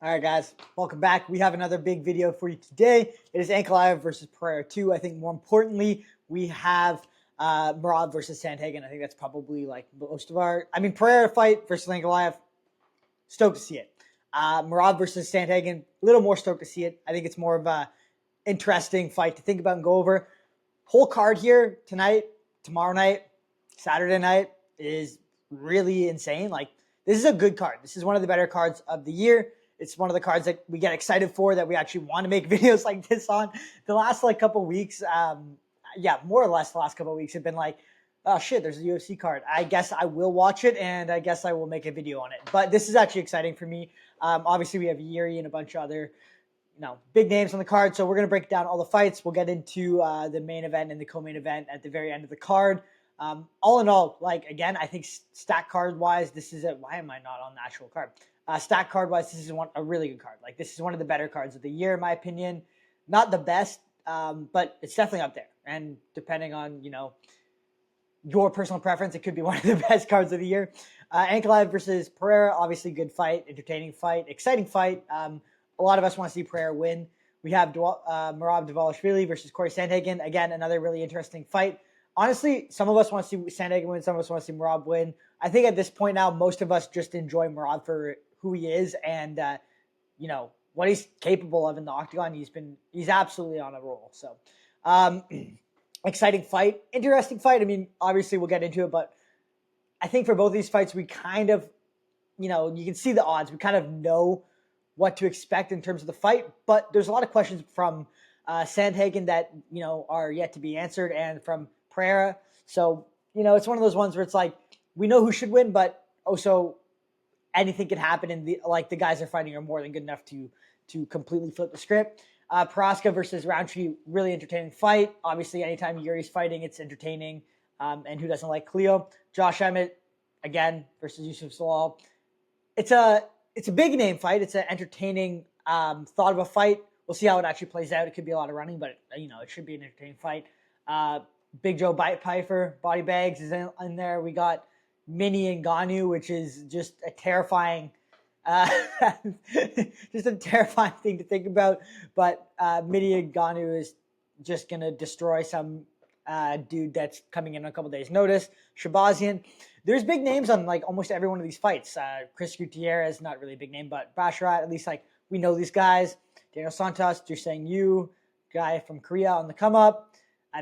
All right, guys, welcome back. We have another big video for you today. It is Ankalaev versus Pereira 2. I think more importantly, we have MERAB versus Sandhagen. I think that's probably like most of our... Pereira fight versus Ankalaev, stoked to see it. MERAB versus Sandhagen, a little more stoked to see it. I think it's more of a interesting fight to think about and go over. Whole card here tonight, tomorrow night, Saturday night is really insane. Like, this is a good card. This is one of the better cards of the year. It's one of the cards that we get excited for, that we actually want to make videos like this on. The last couple weeks, more or less the last couple of weeks have been like, oh shit, there's a UFC card. I guess I will watch it, and I guess I will make a video on it. But this is actually exciting for me. Obviously, we have Jiri and a bunch of other big names on the card. So we're going to break down all the fights. We'll get into the main event and the co-main event at the very end of the card. All in all, again, I think stack card-wise, this is it. Why am I not on the actual card? Stack card-wise, this is a really good card. This is one of the better cards of the year, in my opinion. Not the best, but it's definitely up there. And depending on, your personal preference, it could be one of the best cards of the year. Ankalaev versus Pereira, obviously good fight, entertaining fight, exciting fight. A lot of us want to see Pereira win. We have Marab Dvalishvili versus Corey Sandhagen. Again, another really interesting fight. Honestly, some of us want to see Sandhagen win. Some of us want to see Marab win. I think at this point now, most of us just enjoy Marab for who he is and, what he's capable of in the octagon. He's absolutely on a roll. So, exciting fight. Interesting fight. Obviously we'll get into it, but I think for both of these fights, we kind of, you can see the odds. We kind of know what to expect in terms of the fight, but there's a lot of questions from Sandhagen that, are yet to be answered, and from Pereira. So, it's one of those ones where it's like, we know who should win, but also anything can happen, and the guys are fighting are more than good enough to completely flip the script. Prochazka versus Rountree, really entertaining fight. Obviously, anytime Yuri's fighting, it's entertaining. And who doesn't like Khalil? Josh Emmett, again, versus Youssef. It's a big name fight. It's an entertaining thought of a fight. We'll see how it actually plays out. It could be a lot of running, but it should be an entertaining fight. Big Joe Pyfer, body bags is in there. We got Mini Ngannou, which is just a terrifying, just a terrifying thing to think about. But Mini Ngannou is just gonna destroy some dude that's coming in on a couple days' notice. Shabazian. There's big names on almost every one of these fights. Chris Gutierrez, not really a big name, but Basharat, at least we know these guys. Daniel Santos, Joo-Sang, guy from Korea on the come up.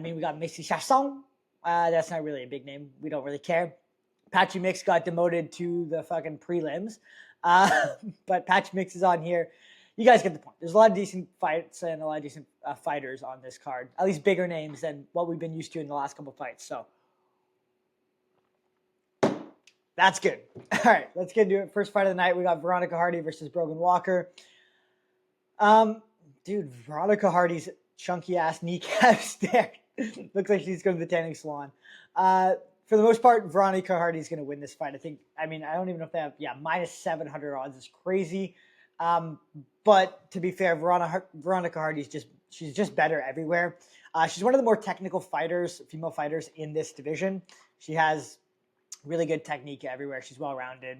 We got Messi Chasson. That's not really a big name. We don't really care. Patchy Mix got demoted to the fucking prelims. But Patchy Mix is on here. You guys get the point. There's a lot of decent fights and a lot of decent fighters on this card. At least bigger names than what we've been used to in the last couple fights. So that's good. All right, let's get into it. First fight of the night, we got Veronica Hardy versus Brogan Walker. Dude, Veronica Hardy's chunky ass kneecaps there. Looks like she's going to the tanning salon. For the most part, Veronica Hardy's going to win this fight. I don't even know if they have, minus 700 odds is crazy. But to be fair, Veronica Hardy's she's just better everywhere. She's one of the more technical female fighters in this division. She has really good technique everywhere. She's well-rounded.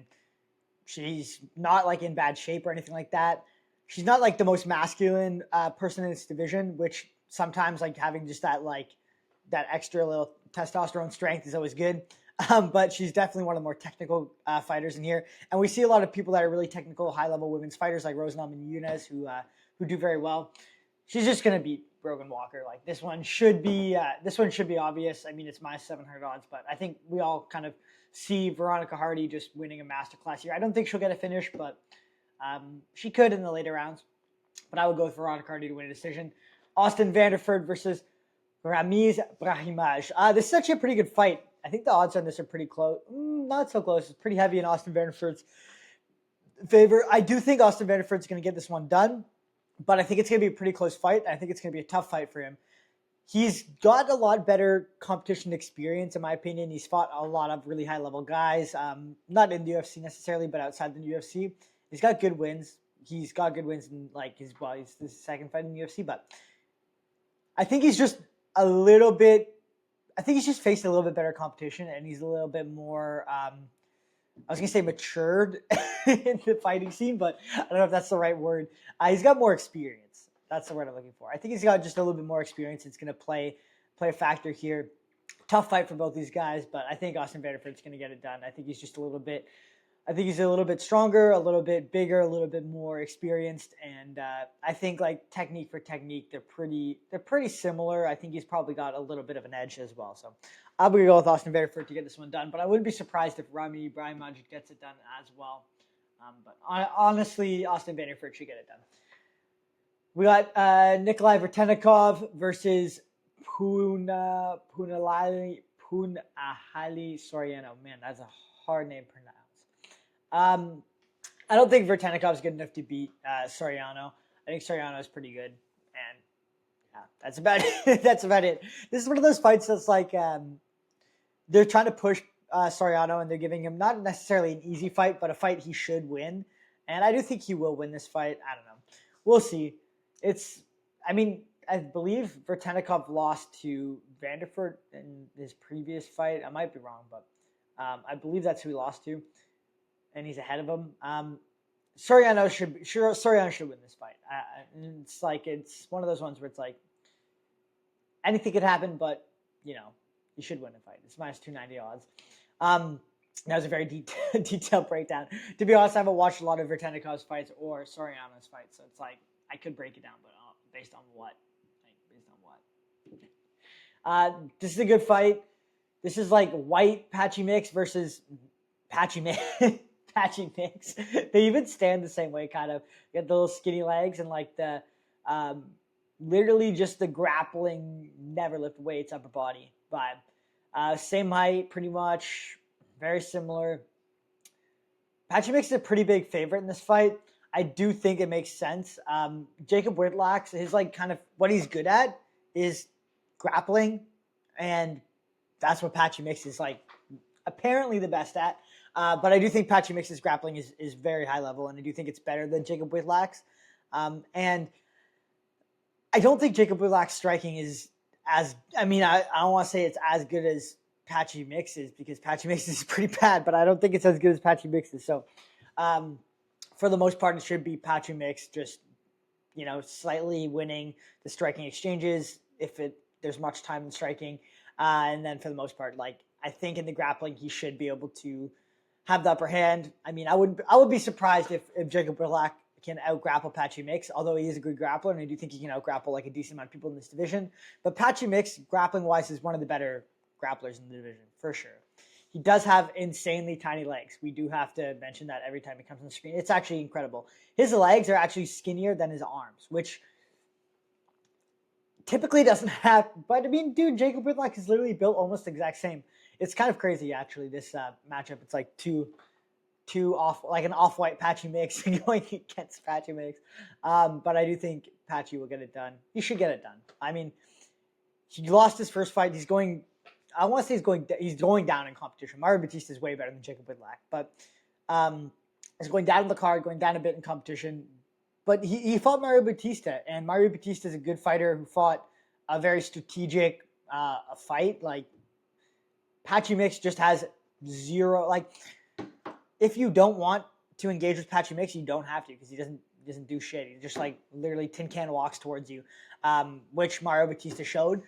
She's not in bad shape or anything like that. She's not the most masculine person in this division, which sometimes having just that extra little testosterone strength is always good. But she's definitely one of the more technical fighters in here. And we see a lot of people that are really technical, high-level women's fighters like Rose Namajunas who do very well. She's just going to beat Brogan Walker. This one should be obvious. It's minus 700 odds, but I think we all kind of see Veronica Hardy just winning a masterclass here. I don't think she'll get a finish, but she could in the later rounds. But I would go with Veronica Hardy to win a decision. Austin Vanderford versus Ramiz Brahimaj. This is actually a pretty good fight. I think the odds on this are pretty close. Not so close. It's pretty heavy in Austin Vanderford's favor. I do think Austin Vanderford's going to get this one done, but I think it's going to be a pretty close fight. I think it's going to be a tough fight for him. He's got a lot better competition experience, in my opinion. He's fought a lot of really high-level guys, not in the UFC necessarily, but outside the UFC. He's got good wins. He's got good wins in he's the second fight in the UFC, but I think he's just faced a little bit better competition, and he's a little bit more I was gonna say matured in the fighting scene, but I don't know if that's the right word. He's got more experience. That's the word I'm looking for. I think he's got just a little bit more experience. It's gonna play a factor here. Tough fight for both these guys, but I think Austin Vanderford's gonna get it done. I think he's just a little bit. I think he's a little bit stronger, a little bit bigger, a little bit more experienced, and I think like technique for technique, they're pretty similar. I think he's probably got a little bit of an edge as well. So I'm gonna go with Austin Vanderford to get this one done, but I wouldn't be surprised if Brahimaj gets it done as well. But honestly, Austin Vanderford should get it done. We got Nikolai Vertenikov versus Punahali Soriano. Man, that's a hard name to pronounce. I don't think Vertenikov's good enough to beat Soriano. I think Soriano is pretty good, and yeah, that's about it. That's about it. This is one of those fights that's like they're trying to push Soriano, and they're giving him not necessarily an easy fight, but a fight he should win. And I do think he will win this fight. I don't know. We'll see. I believe Vertenikov lost to Vanderford in his previous fight. I might be wrong, but I believe that's who he lost to. And he's ahead of him. Soriano should win this fight. It's one of those ones where it's like anything could happen, but you should win a fight. It's minus 290 odds. That was a very detailed breakdown. To be honest, I haven't watched a lot of Vertenikov's fights or Soriano's fights, so it's like I could break it down, but based on what? This is a good fight. This is like white Patchy mix versus Patchy mix. Patchy mix. They even stand the same way, kind of. You got the little skinny legs and like the literally just the grappling, never lift weights, upper body vibe. Same height, pretty much, very similar. Patchy mix is a pretty big favorite in this fight. I do think it makes sense. Jacob Wiklacz, his like kind of what he's good at is grappling, and that's what Patchy mix is like apparently the best at. But I do think Patchy Mix's grappling is very high level, and I do think it's better than Jacob Wiklacz. And I don't think Jacob Wiklacz's striking is as, I don't want to say it's as good as Patchy Mix's, because Patchy Mix is pretty bad, but I don't think it's as good as Patchy Mix's. So for the most part, it should be Patchy Mix just, slightly winning the striking exchanges if there's much time in striking. And then for the most part, I think in the grappling, he should be able to have the upper hand. I would be surprised if Jacob Wiklacz can out-grapple Patchy Mix, although he is a good grappler, and I do think he can out-grapple a decent amount of people in this division. But Patchy Mix, grappling-wise, is one of the better grapplers in the division, for sure. He does have insanely tiny legs. We do have to mention that every time he comes on the screen. It's actually incredible. His legs are actually skinnier than his arms, which typically doesn't happen. But dude, Jacob Wiklacz is literally built almost the exact same. It's kind of crazy, actually, this matchup. It's like two off, like an off-white Patchy Mix going against Patchy Mix. But I do think Patchy will get it done. He should get it done. He lost his first fight. He's going down in competition. Mario Batista is way better than Jacob Wiklacz, but he's going down in the card, going down a bit in competition. But he fought Mario Batista, and Mario Batista is a good fighter who fought a very strategic fight. Patchy Mix just has zero. If you don't want to engage with Patchy Mix, you don't have to, because he doesn't do shit. He just literally tin can walks towards you, which Mario Batista showed.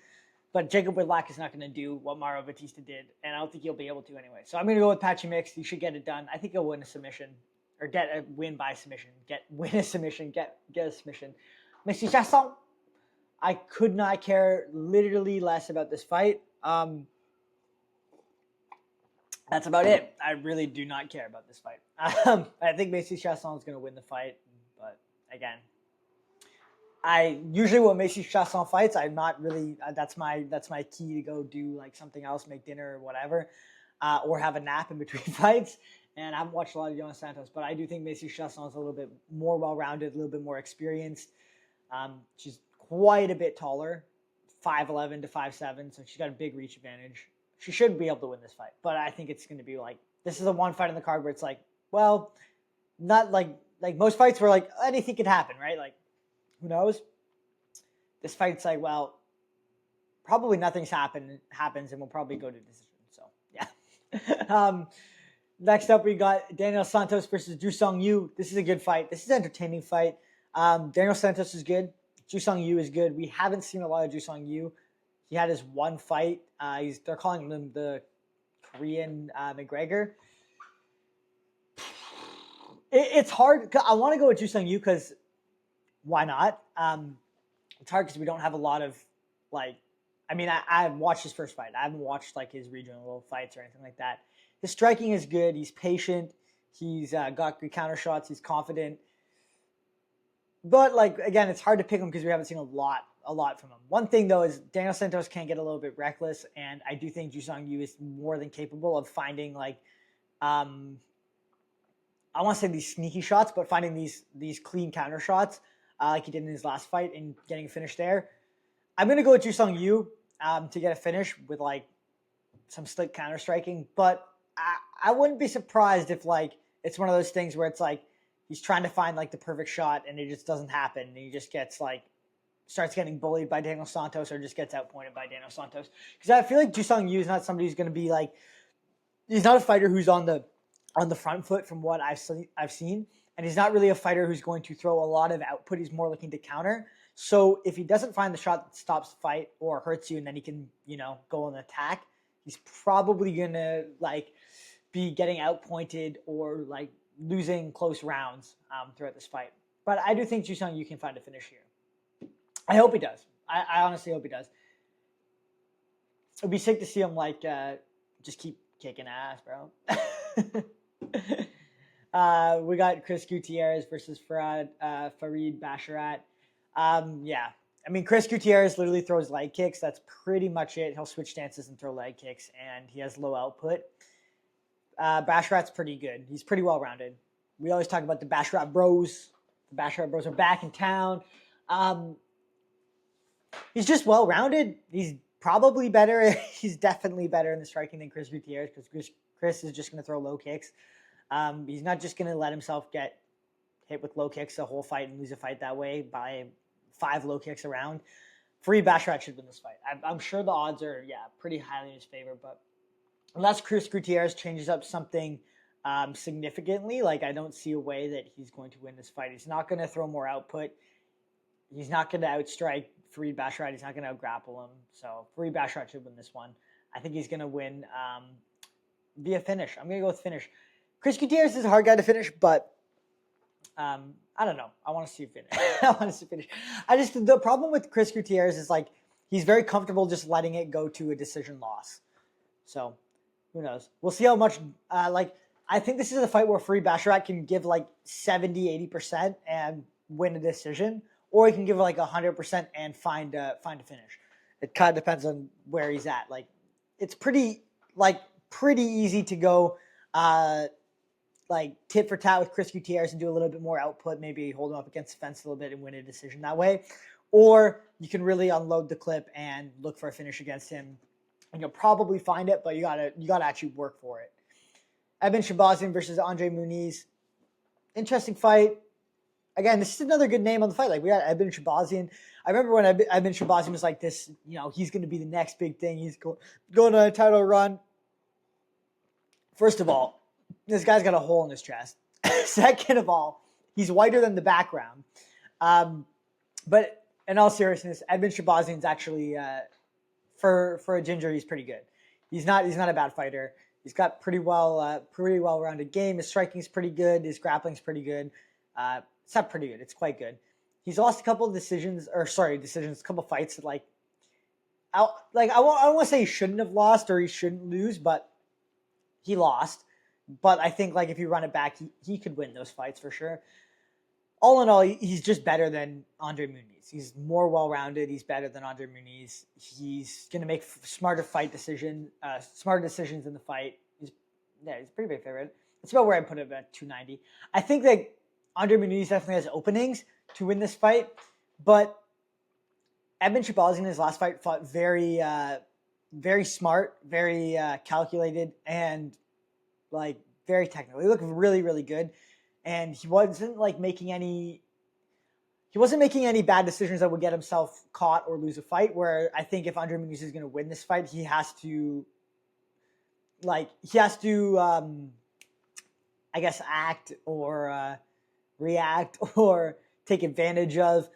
But Jacob Wiklacz is not going to do what Mario Batista did, and I don't think he'll be able to anyway. So I'm going to go with Patchy Mix. He should get it done. I think he'll win a submission, or get a win by submission. Get a submission. Mr. Chasson, I could not care literally less about this fight. That's about it. I really do not care about this fight. I think Macy Chasson is going to win the fight, but again, I usually when Macy Chasson fights, I'm not really. That's my key to go do something else, make dinner or whatever, or have a nap in between fights. And I haven't watched a lot of Jonas Santos, but I do think Macy Chasson is a little bit more well-rounded, a little bit more experienced. She's quite a bit taller, 5'11" to 5'7", so she's got a big reach advantage. She should be able to win this fight, but I think it's going to be this is the one fight in the card where it's not like most fights where anything could happen, right? Who knows? This fight's probably nothing's happens, and we'll probably go to decision. So yeah. Next up, we got Daniel Santos versus Joo-Sang Yu. This is a good fight. This is an entertaining fight. Daniel Santos is good. Joo-Sang Yu is good. We haven't seen a lot of Joo-Sang Yu. He had his one fight. They're calling him the Korean McGregor. It's hard. I want to go with Joo-Sang Yu because why not? It's hard because we don't have a lot of like. I mean, I watched his first fight. I haven't watched like his regional fights or anything like that. His striking is good. He's patient. He's got good counter shots. He's confident. But like again, it's hard to pick him because we haven't seen a lot from him. One thing though is Daniel Santos can get a little bit reckless, and I do think Joo-Sang Yu is more than capable of finding like, I want to say these sneaky shots, but finding these clean counter shots like he did in his last fight and getting a finish there. I'm gonna go with Joo-Sang Yu to get a finish with like some slick counter striking, but I wouldn't be surprised if like it's one of those things where it's like he's trying to find like the perfect shot and it just doesn't happen, and he just gets like starts getting bullied by Daniel Santos or just gets outpointed by Daniel Santos. Because I feel like Joo-Sang Yu is not somebody who's going to be like, he's not a fighter who's on the front foot from what I've seen, and he's not really a fighter who's going to throw a lot of output. He's more looking to counter. So if he doesn't find the shot that stops the fight or hurts you, and then he can go on attack, he's probably gonna like be getting outpointed or like losing close rounds throughout this fight. But I do think Joo-Sang Yu can find a finish here. I hope he does. I honestly hope he does. It'd be sick to see him like just keep kicking ass, bro. We got Chris Gutierrez versus Farid Basharat. Yeah. I mean, Chris Gutierrez literally throws leg kicks. That's pretty much it. He'll switch stances and throw leg kicks, and he has low output. Basharat's pretty good. He's pretty well-rounded. We always talk about the Basharat bros. The Basharat bros are back in town. He's just well-rounded. He's probably better. He's definitely better in the striking than Chris Gutierrez because Chris is just going to throw low kicks. He's not just going to let himself get hit with low kicks the whole fight and lose a fight that way by 5 low kicks around. Farid Basharat should win this fight. I'm sure the odds are, pretty highly in his favor, but unless Chris Gutierrez changes up something significantly, like I don't see a way that he's going to win this fight. He's not going to throw more output. He's not going to outstrike Farid Basharat. He's not going to outgrapple him. So Farid Basharat should win this one. I think he's going to win via finish. I'm going to go with finish. Chris Gutierrez is a hard guy to finish, but I don't know. I want to see him finish. The problem with Chris Gutierrez is like he's very comfortable just letting it go to a decision loss. So who knows? We'll see how much. I think this is a fight where Farid Basharat can give like 70-80% and win a decision, or he can give like 100% and find a finish. It kind of depends on where he's at. Like it's pretty easy to go like tit for tat with Chris Gutierrez and do a little bit more output, maybe hold him up against the fence a little bit and win a decision that way. Or you can really unload the clip and look for a finish against him, and you'll probably find it, but you gotta actually work for it. Emmett Shabazian versus Andre Muniz. Interesting fight. Again, this is another good name on the fight. Like we got Emmett Shabazian. I remember when Emmett Shabazian was like this, he's going to be the next big thing. He's going on a title run. First of all, this guy's got a hole in his chest. Second of all, he's whiter than the background. But in all seriousness, Emmett Shabazian's actually, for a ginger, he's pretty good. He's not a bad fighter. He's got pretty well-rounded game. His striking's pretty good. His grappling's pretty good. It's not pretty good. It's quite good. He's lost a couple of a couple of fights that I don't want to say he shouldn't have lost or he shouldn't lose, but he lost. But I think like if you run it back, he could win those fights for sure. All in all, he's just better than Andre Muniz. He's more well-rounded. He's better than Andre Muniz. He's going to make smarter decisions in the fight. He's a pretty big favorite. That's about where I put him at 290. I think that Andre Muniz definitely has openings to win this fight, but Emmett Shabazian in his last fight fought very, very smart, very calculated, and like very technical. He looked really, really good, and he wasn't making any bad decisions that would get himself caught or lose a fight. Where I think if Andre Muniz is going to win this fight, he has to I guess, act or react or take advantage of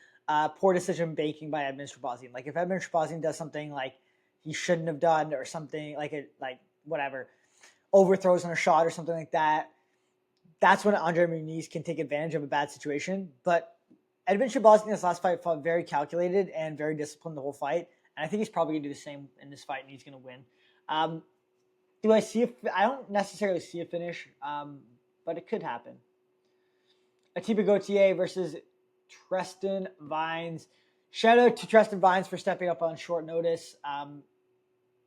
poor decision making by Edmund Shabazian. Like if Edmund Shabazian does something like he shouldn't have done or something like whatever, overthrows on a shot or something like that, that's when Andre Muniz can take advantage of a bad situation. But Edmund Shabazian in his last fight fought very calculated and very disciplined the whole fight. And I think he's probably going to do the same in this fight, and he's going to win. Do I see I don't necessarily see a finish, but it could happen. Ateba Gautier versus Tre'ston Vines. Shout out to Tre'ston Vines for stepping up on short notice.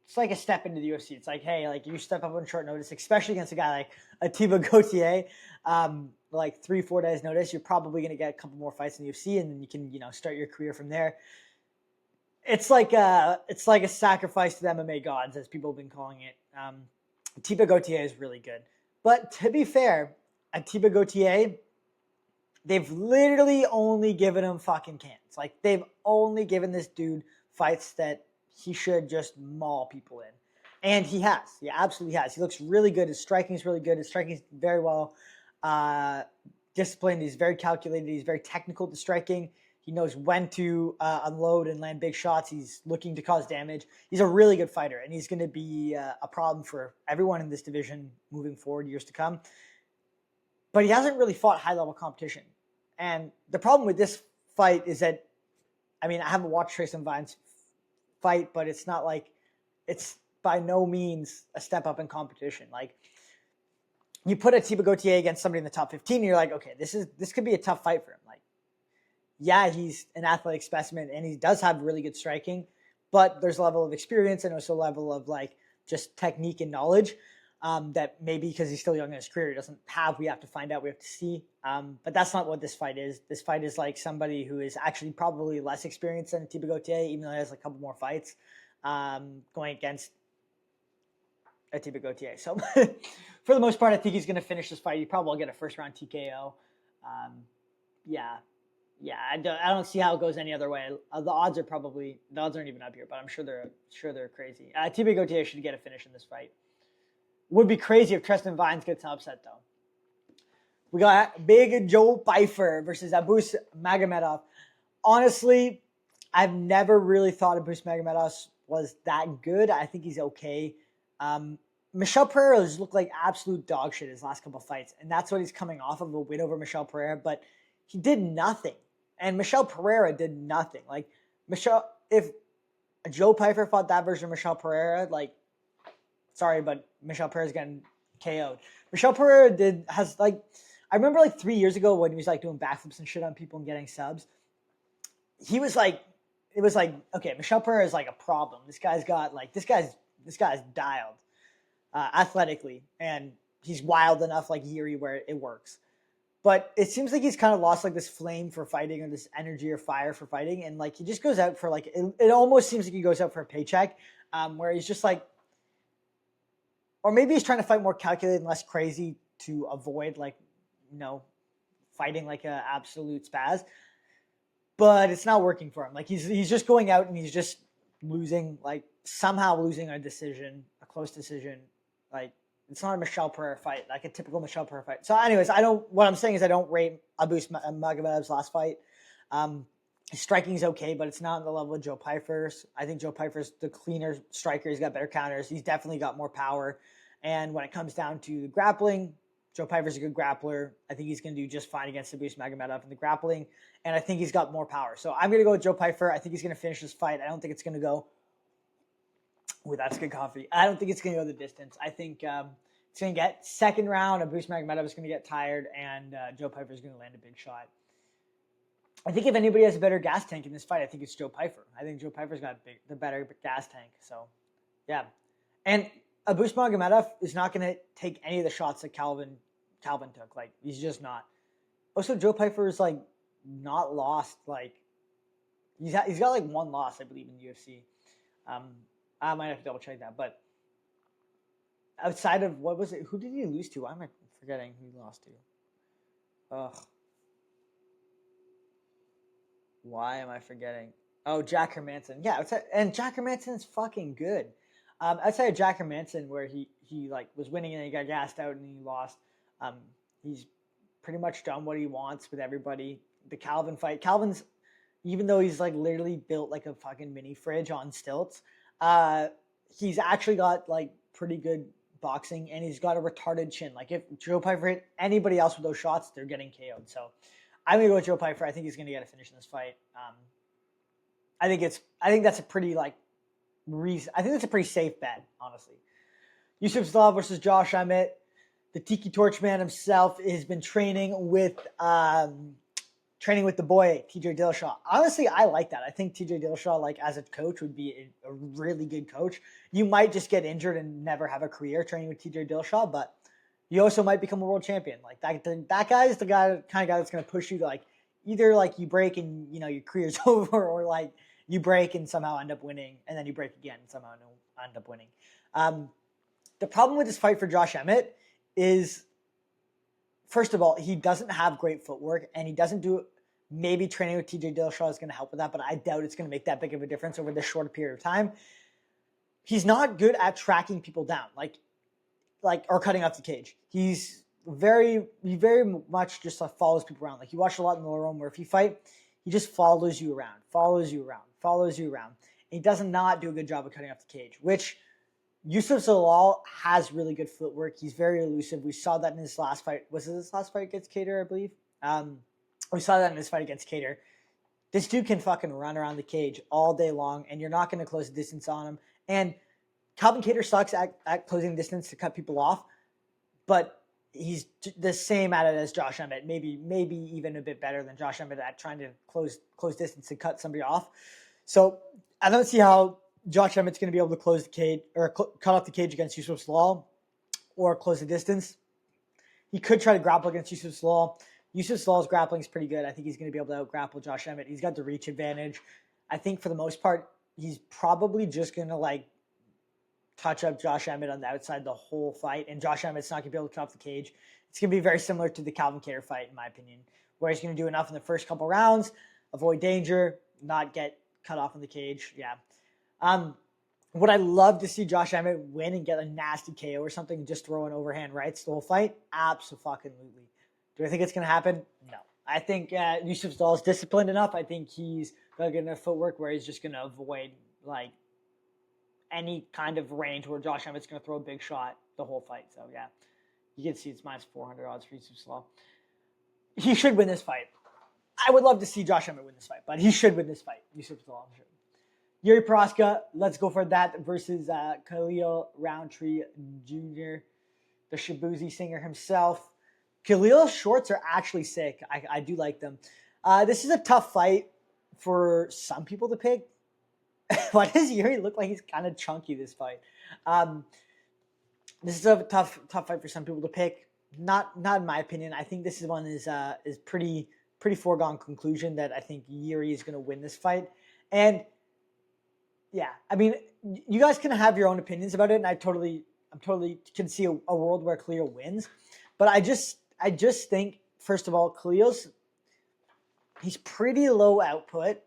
It's like a step into the UFC. It's like, hey, like you step up on short notice, especially against a guy like Ateba Gautier, like 3-4 days notice. You're probably going to get a couple more fights in the UFC, and then you can, start your career from there. It's like a sacrifice to the MMA gods, as people have been calling it. Ateba Gautier is really good, but to be fair, Ateba Gautier, they've literally only given him fucking cans. Like they've only given this dude fights that he should just maul people in. And he has. He absolutely has. He looks really good. His striking is really good. His striking is very well disciplined. He's very calculated. He's very technical to striking. He knows when to unload and land big shots. He's looking to cause damage. He's a really good fighter, and he's going to be a problem for everyone in this division moving forward, years to come. But he hasn't really fought high-level competition. And the problem with this fight is that, I haven't watched Tre'ston Vines fight, but it's not like, it's by no means a step up in competition. Like, you put Ateba Gautier against somebody in the top 15, and you're like, okay, this could be a tough fight for him. Like, yeah, he's an athletic specimen, and he does have really good striking, but there's a level of experience and also a level of, like, just technique and knowledge that maybe because he's still young in his career, he doesn't have. We have to find out. We have to see. But that's not what this fight is. This fight is like somebody who is actually probably less experienced than Ateba Gautier, even though he has a couple more fights going against Ateba Gautier. So for the most part, I think he's going to finish this fight. He probably will get a first-round TKO. Yeah, I don't see how it goes any other way. The odds aren't even up here, but I'm sure they're crazy. Ateba Gautier should get a finish in this fight. Would be crazy if Tre'ston Vines gets an upset, though. We got Big Joe Pyfer versus Abusupiyan. Honestly, I've never really thought Abusupiyan was that good. I think he's okay. Michel Pereira has looked like absolute dog shit his last couple of fights, and that's what he's coming off of, a win over Michel Pereira, but he did nothing. And Michel Pereira did nothing. Like, if Joe Pyfer fought that version of Michel Pereira, like, sorry, but Michel Pereira's getting KO'd. Michel Pereira I remember like 3 years ago when he was like doing backflips and shit on people and getting subs. It was like, okay, Michel Pereira is like a problem. This guy's dialed athletically, and he's wild enough like Jiri where it works. But it seems like he's kind of lost like this flame for fighting or this energy or fire for fighting, and like he just goes out for like it almost seems like he goes out for a paycheck, where he's just like. Or maybe he's trying to fight more calculated and less crazy to avoid, like, fighting like an absolute spaz. But it's not working for him. Like, he's just going out and he's just losing, like, somehow losing a close decision. Like, it's not a Michel Pereira fight, like a typical Michel Pereira fight. So, anyways, what I'm saying is I don't rate Magomedov's last fight. His striking is okay, but it's not on the level of Joe Pyfer's. I think Joe Pyfer's the cleaner striker. He's got better counters. He's definitely got more power. And when it comes down to the grappling, Joe Pyfer's a good grappler. I think he's going to do just fine against Abusupiyan in the grappling. And I think he's got more power. So I'm going to go with Joe Pyfer. I think he's going to finish this fight. I don't think it's going to go. Ooh, that's good coffee. I don't think it's going to go the distance. I think it's going to get second round. Abusupiyan is going to get tired, and Joe Pyfer's going to land a big shot. I think if anybody has a better gas tank in this fight, I think it's Joe Pyfer. I think Joe Pyfer's got the better gas tank. So, yeah. And Abusupiyan is not going to take any of the shots that Calvin took. Like, he's just not. Also, Joe Pyfer is, like, not lost. Like, he's got, like, one loss, I believe, in the UFC. I might have to double-check that. But outside of, what was it? Who did he lose to? Why am I forgetting who he lost to? Ugh. Why am I forgetting? Oh, Jack Hermanson. Yeah, and Jack Hermanson is fucking good. Outside of Jack Hermanson, where he like was winning and he got gassed out and he lost. He's pretty much done what he wants with everybody. The Calvin fight. Calvin's, even though he's like literally built like a fucking mini fridge on stilts, he's actually got like pretty good boxing, and he's got a retarded chin. Like if Joe Pyfer hit anybody else with those shots, they're getting KO'd. So I'm gonna go with Joe Pyfer. I think he's gonna get a finish in this fight. I think that's a pretty I think that's a pretty safe bet, honestly. Youssef versus Josh Emmett. The Tiki Torchman himself has been training with the boy TJ Dillashaw. Honestly, I like that. I think TJ Dillashaw, like as a coach, would be a really good coach. You might just get injured and never have a career training with TJ Dillashaw, but you also might become a world champion. Like that guy is the kind of guy that's going to push you to like either like you break and your career's over, or like you break and somehow end up winning, and then you break again and somehow end up winning. The problem with this fight for Josh Emmett is, first of all, he doesn't have great footwork, and he doesn't do. Maybe training with TJ Dillashaw is going to help with that, but I doubt it's going to make that big of a difference over this short period of time. He's not good at tracking people down, like or cutting off the cage. He very much just follows people around. Like you watch a lot in the Roman Murphy fight, he just follows you around. And he does not do a good job of cutting off the cage, which Youssef has really good footwork. He's very elusive. We saw that in his last fight. Was it his last fight against Cater, I believe? We saw that in his fight against Cater. This dude can fucking run around the cage all day long, and you're not going to close the distance on him. And Calvin Cater sucks at closing distance to cut people off, but he's the same at it as Josh Emmett. Maybe even a bit better than Josh Emmett at trying to close distance and cut somebody off. So I don't see how Josh Emmett's going to be able to close the cage or cut off the cage against Youssef Zalal or close the distance. He could try to grapple against Youssef Zalal. Youssef Zalal's grappling is pretty good. I think he's going to be able to out-grapple Josh Emmett. He's got the reach advantage. I think for the most part, he's probably just going to touch up Josh Emmett on the outside the whole fight, and Josh Emmett's not going to be able to cut off the cage. It's going to be very similar to the Calvin Cater fight, in my opinion, where he's going to do enough in the first couple rounds, avoid danger, not get cut off in the cage. Yeah. Would I love to see Josh Emmett win and get a nasty KO or something and just throw an overhand rights the whole fight? Absolutely. Do I think it's going to happen? No. I think Youssef Zalal is disciplined enough. I think he's got good enough footwork where he's just going to avoid any kind of range where Josh Emmett's going to throw a big shot the whole fight. So yeah, you can see it's minus 400 odds for Youssef Zalal. He should win this fight. I would love to see Josh Emmett win this fight, but he should win this fight. Youssef Zalal should. Jiri Prochazka, let's go for that versus Khalil Rountree Jr., the Shabuzi singer himself. Khalil's shorts are actually sick. I do like them. This is a tough fight for some people to pick. Why does Jiri look like he's kind of chunky this fight? This is a tough fight for some people to pick. Not in my opinion. I think this is pretty foregone conclusion that I think Jiri is going to win this fight. And yeah, I mean, you guys can have your own opinions about it, and I totally can see a world where Khalil wins. But I just think, first of all, Khalil's he's pretty low output.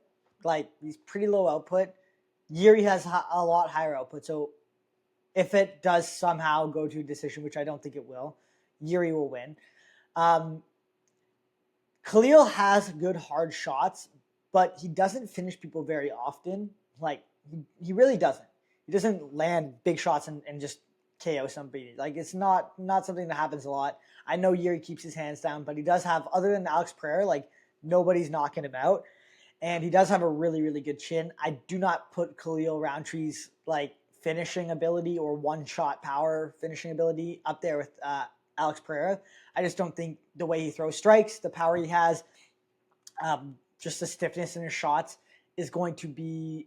Jiri has a lot higher output. So if it does somehow go to a decision, which I don't think it will, Jiri will win. Khalil has good hard shots, but he doesn't finish people very often. He really doesn't. He doesn't land big shots and just KO somebody. It's not something that happens a lot. I know Jiri keeps his hands down, but he does have, other than Alex Pereira, nobody's knocking him out. And he does have a really, really good chin. I do not put Khalil Rountree's finishing ability or one-shot power finishing ability up there with Alex Pereira. I just don't think the way he throws strikes, the power he has, just the stiffness in his shots is going to be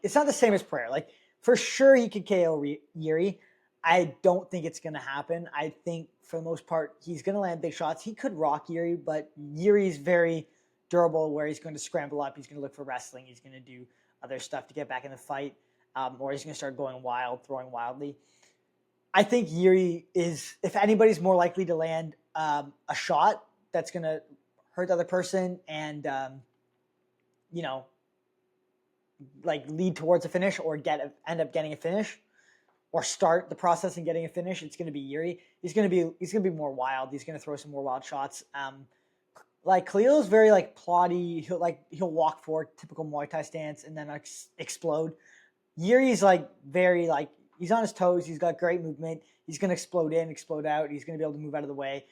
it's not the same as Pereira. For sure he could KO Jiri. I don't think it's going to happen. I think for the most part he's going to land big shots. He could rock Jiri, but Yuri's very durable where he's going to scramble up. He's going to look for wrestling. He's going to do other stuff to get back in the fight, or he's going to start going wild, throwing wildly. I think Jiri is, if anybody's more likely to land a shot that's going to hurt the other person and, lead towards a finish or end up getting a finish, or start the process and getting a finish, it's going to be Jiri. He's going to be more wild. He's going to throw some more wild shots. Like Khalil is very like plotty. He'll walk forward, typical Muay Thai stance, and then explode. Yuri's like very like he's on his toes. He's got great movement. He's going to explode in, explode out. He's going to be able to move out of the way.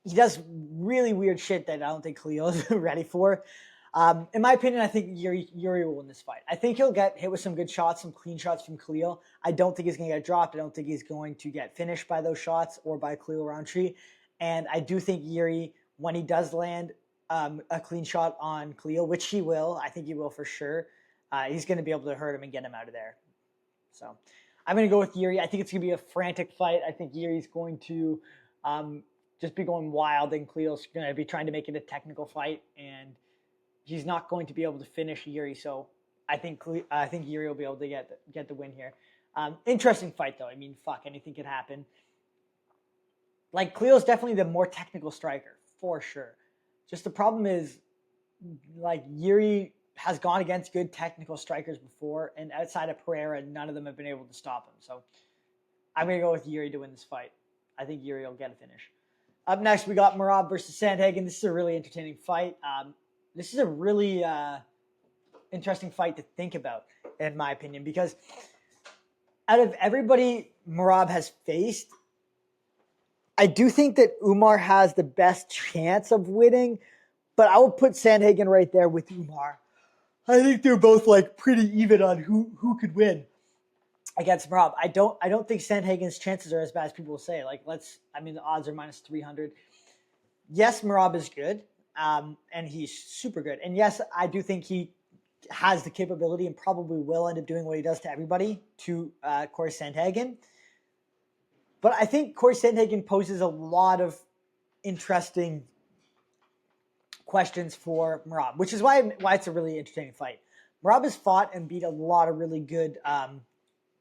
He does really weird shit that I don't think Khalil is ready for. In my opinion, I think Jiri will win this fight. I think he'll get hit with some good shots, some clean shots from Khalil. I don't think he's going to get dropped. I don't think he's going to get finished by those shots or by Khalil Rountree. And I do think Jiri, when he does land a clean shot on Khalil, which he will, I think he will for sure, he's going to be able to hurt him and get him out of there. So I'm going to go with Jiri. I think it's going to be a frantic fight. I think Yuri's going to just be going wild, and Khalil's going to be trying to make it a technical fight, and he's not going to be able to finish Jiri. So I think Jiri will be able to get the win here. Interesting fight though. I mean, fuck, anything could happen. Like Khalil's definitely the more technical striker for sure. Just the problem is, like Jiri has gone against good technical strikers before, and outside of Pereira, none of them have been able to stop him. So I'm gonna go with Jiri to win this fight. I think Jiri will get a finish. Up next, we got Marab versus Sandhagen. This is a really entertaining fight. This is a really interesting fight to think about, in my opinion, because out of everybody Marab has faced, I do think that Umar has the best chance of winning, but I would put Sandhagen right there with Umar. I think they're both like pretty even on who could win against Marab. I don't think Sandhagen's chances are as bad as people will say. The odds are minus 300. Yes, Marab is good. And he's super good. And yes, I do think he has the capability and probably will end up doing what he does to everybody to Corey Sandhagen. But I think Corey Sandhagen poses a lot of interesting questions for Marab, which is why it's a really entertaining fight. Marab has fought and beat a lot of really good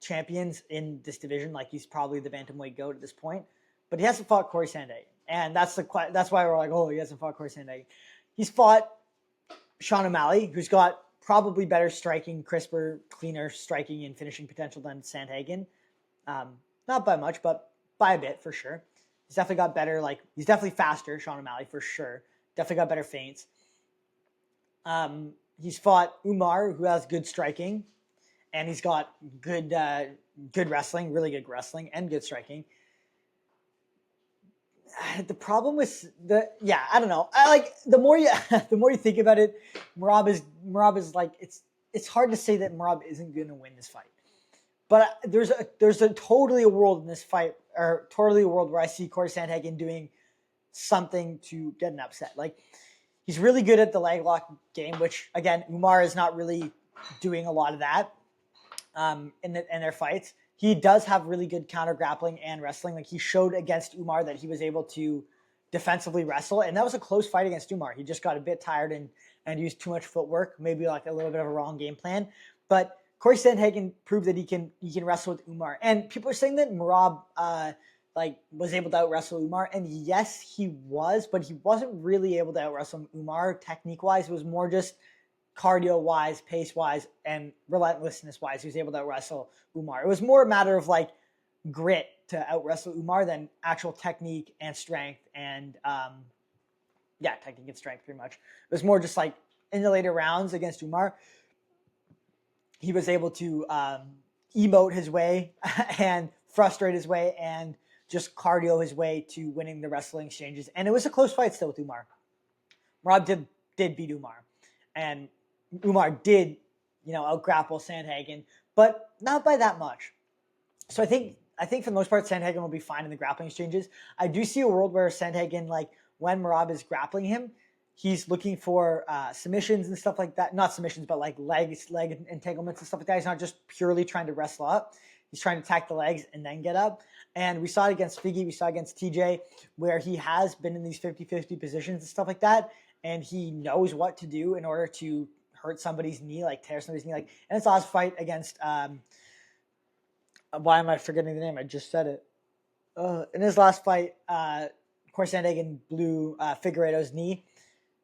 champions in this division. Like, he's probably the bantamweight GOAT at this point, but he hasn't fought Corey Sandhagen. And that's why we're like, oh, he hasn't fought Corey Sandhagen. He's fought Sean O'Malley, who's got probably better striking, crisper, cleaner striking and finishing potential than Sandhagen. Not by much, but by a bit for sure. He's definitely got better, he's definitely faster, Sean O'Malley for sure. Definitely got better feints. He's fought Umar, who has good striking, and he's got good wrestling, really good wrestling, and good striking. The problem with I don't know. The more you think about it, Marab is like, it's hard to say that Marab isn't going to win this fight. But there's totally a world in this fight, or totally a world where I see Corey Sandhagen doing something to get an upset. Like, he's really good at the leg lock game, which again, Umar is not really doing a lot of that in their fights. He does have really good counter grappling and wrestling. Like, he showed against Umar that he was able to defensively wrestle, and that was a close fight against Umar. He just got a bit tired and used too much footwork, maybe like a little bit of a wrong game plan. But Corey Sandhagen proved that he can wrestle with Umar. And people are saying that Marab was able to out wrestle Umar, and yes, he was, but he wasn't really able to out wrestle Umar technique wise. It was more just cardio-wise, pace-wise, and relentlessness-wise. He was able to out-wrestle Umar. It was more a matter of, grit to out-wrestle Umar than actual technique and strength and, technique and strength, pretty much. It was more just, in the later rounds against Umar, he was able to emote his way and frustrate his way and just cardio his way to winning the wrestling exchanges. And it was a close fight still with Umar. Marab did beat Umar. And Umar did, out-grapple Sandhagen, but not by that much. So I think for the most part, Sandhagen will be fine in the grappling exchanges. I do see a world where Sandhagen, when Marab is grappling him, he's looking for submissions and stuff like that. Not submissions, but leg entanglements and stuff like that. He's not just purely trying to wrestle up. He's trying to attack the legs and then get up. And we saw it against Figgy. We saw it against TJ, where he has been in these 50-50 positions and stuff like that. And he knows what to do in order to hurt somebody's knee, tear somebody's knee. And his last fight against, why am I forgetting the name? I just said it. In his last fight, Corey Sandhagen blew Figueiredo's knee.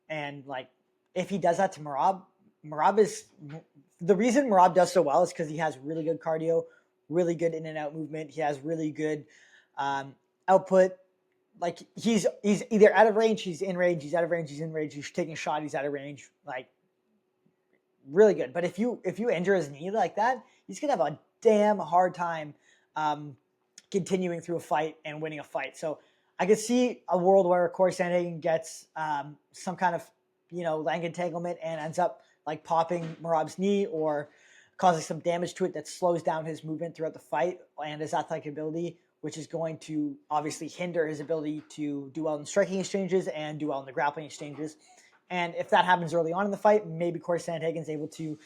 And, if he does that to Marab is... The reason Marab does so well is because he has really good cardio, really good in and out movement. He has really good output. Like he's either out of range, he's in range, he's out of range, he's in range, he's taking a shot, he's out of range. Like really good. But if you injure his knee like that, he's gonna have a damn hard time continuing through a fight and winning a fight. So I could see a world where Corey Sandhagen gets some kind of leg entanglement and ends up like popping Merab's knee or causing some damage to it that slows down his movement throughout the fight and his athletic ability, which is going to obviously hinder his ability to do well in striking exchanges and do well in the grappling exchanges. And if that happens early on in the fight, maybe Corey Sandhagen is able to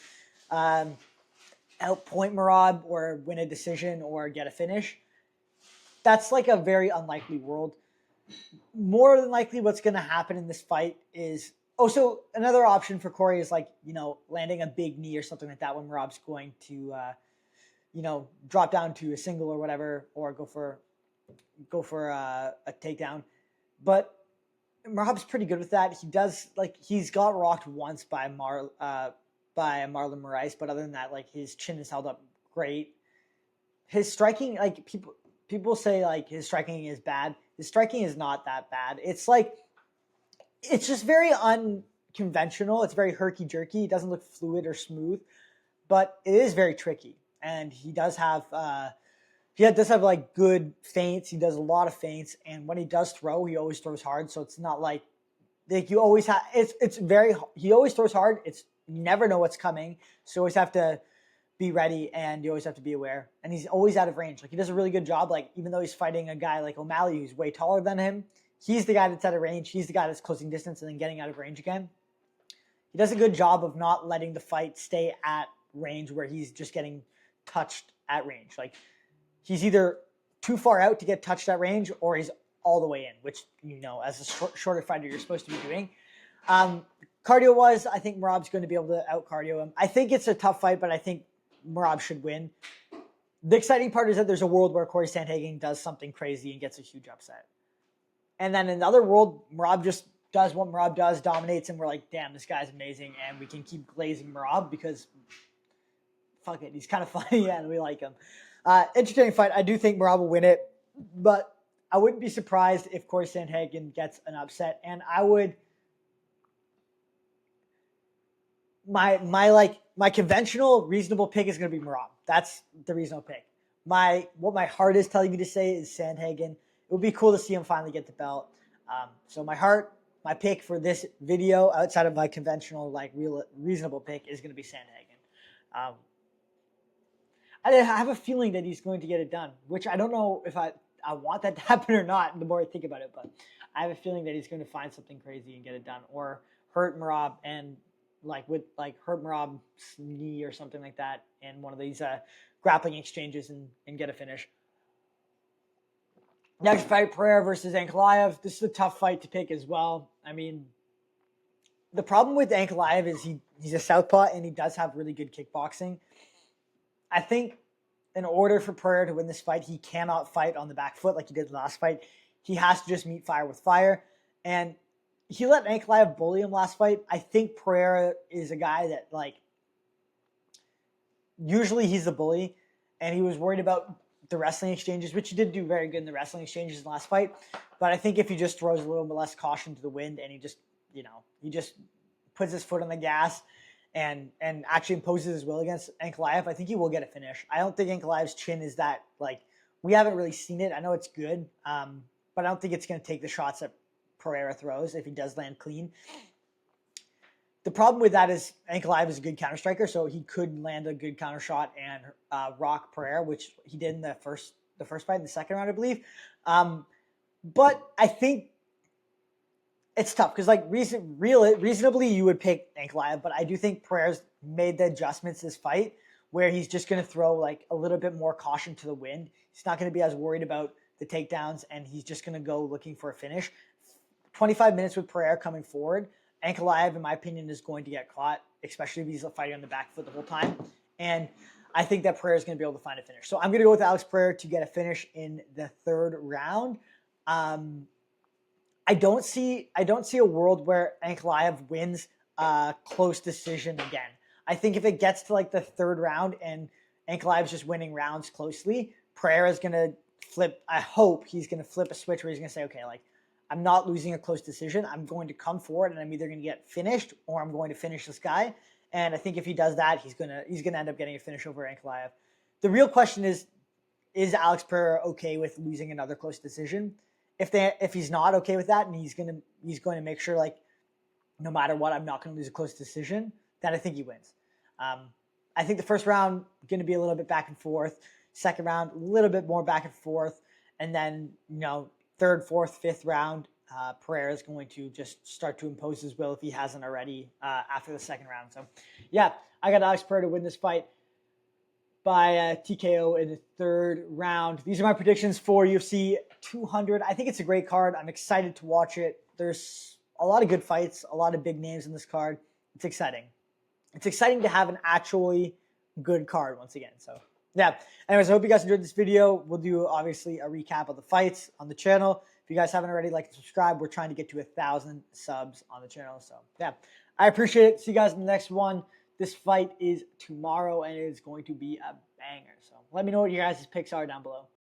outpoint Marab or win a decision or get a finish. That's like a very unlikely world. More than likely what's going to happen in this fight is so another option for Corey is like, landing a big knee or something like that when Marab's going to, drop down to a single or whatever, or go for a takedown. But Marab's pretty good with that. He does he's got rocked once by Marlon Moraes, but other than that, like his chin is held up great. His striking, like people say like his striking is bad. His striking is not that bad. It's just very unconventional. It's very herky-jerky. It doesn't look fluid or smooth, but it is very tricky. And he does have like good feints. He does a lot of feints, and when he does throw, he always throws hard. So it's not like you always have. He always throws hard. You never know what's coming, so you always have to be ready, and you always have to be aware. And he's always out of range. Like he does a really good job. Like even though he's fighting a guy like O'Malley who's way taller than him, he's the guy that's out of range. He's the guy that's closing distance and then getting out of range again. He does a good job of not letting the fight stay at range where he's just getting touched at range. Like he's either too far out to get touched at range or he's all the way in, which, as a shorter fighter, you're supposed to be doing. Cardio-wise, I think Marab's going to be able to out-cardio him. I think it's a tough fight, but I think Marab should win. The exciting part is that there's a world where Corey Sandhagen does something crazy and gets a huge upset. And then in the other world, Marab just does what Marab does, dominates, and we're like, damn, this guy's amazing, and we can keep glazing Marab because fuck it, he's kind of funny and we like him. Entertaining fight. I do think Marab will win it, but I wouldn't be surprised if Corey Sandhagen gets an upset, and I would my conventional reasonable pick is going to be Marab. That's the reasonable pick. What my heart is telling me to say is Sandhagen. It would be cool to see him finally get the belt. So my pick for this video, outside of my conventional reasonable pick, is going to be Sandhagen. I have a feeling that he's going to get it done, which I don't know if I want that to happen or not the more I think about it, but I have a feeling that he's going to find something crazy and get it done, or hurt Marab and hurt Marab's knee or something like that in one of these grappling exchanges and get a finish. Next fight, Pereira versus Ankalaev. This is a tough fight to pick as well. I mean, the problem with Ankalaev is he's a southpaw and he does have really good kickboxing. I think in order for Pereira to win this fight, he cannot fight on the back foot like he did the last fight. He has to just meet fire with fire. And he let Ankalaev bully him last fight. I think Pereira is a guy that, usually he's the bully, and he was worried about the wrestling exchanges, which he did do very good in the wrestling exchanges in the last fight. But I think if he just throws a little bit less caution to the wind and he just puts his foot on the gas and actually imposes his will against Ankalaev, I think he will get a finish. I don't think Ankalaev's chin is that, we haven't really seen it. I know it's good, but I don't think it's going to take the shots that Pereira throws if he does land clean. The problem with that is Ankalaev is a good counter striker, so he could land a good counter shot and rock Pereira, which he did in the first fight, in the second round, I believe. But I think it's tough because reasonably you would pick Ankalaev, but I do think Pereira's made the adjustments this fight where he's just going to throw a little bit more caution to the wind. He's not going to be as worried about the takedowns, and he's just going to go looking for a finish. 25 minutes with Pereira coming forward. Ankalaev, in my opinion, is going to get caught, especially if he's fighting on the back foot the whole time. And I think that Pereira is going to be able to find a finish. So I'm going to go with Alex Pereira to get a finish in the third round. I don't see a world where Ankalaev wins a close decision again. I think if it gets to the third round and Ankalaev's just winning rounds closely. Pereira's going to flip. I hope he's going to flip a switch where he's going to say, okay, like, I'm not losing a close decision. I'm going to come forward and I'm either going to get finished or I'm going to finish this guy. And I think if he does that, he's gonna end up getting a finish over Ankalaev. The real question is Alex Pereira okay with losing another close decision? If he's not okay with that, and he's going to make sure, like, no matter what, I'm not going to lose a close decision, then I think he wins. I think the first round going to be a little bit back and forth. Second round, a little bit more back and forth, and then third, fourth, fifth round, Pereira is going to just start to impose his will if he hasn't already after the second round. So, yeah, I got Alex Pereira to win this fight by TKO in the third round. These are my predictions for UFC 200. I think it's a great card. I'm excited to watch it. There's a lot of good fights, a lot of big names in this card. It's exciting. It's exciting to have an actually good card once again. So, yeah. Anyways, I hope you guys enjoyed this video. We'll do, obviously, a recap of the fights on the channel. If you guys haven't already, like and subscribe. We're trying to get to 1,000 subs on the channel. So, yeah. I appreciate it. See you guys in the next one. This fight is tomorrow, and it is going to be a banger. So let me know what your guys' picks are down below.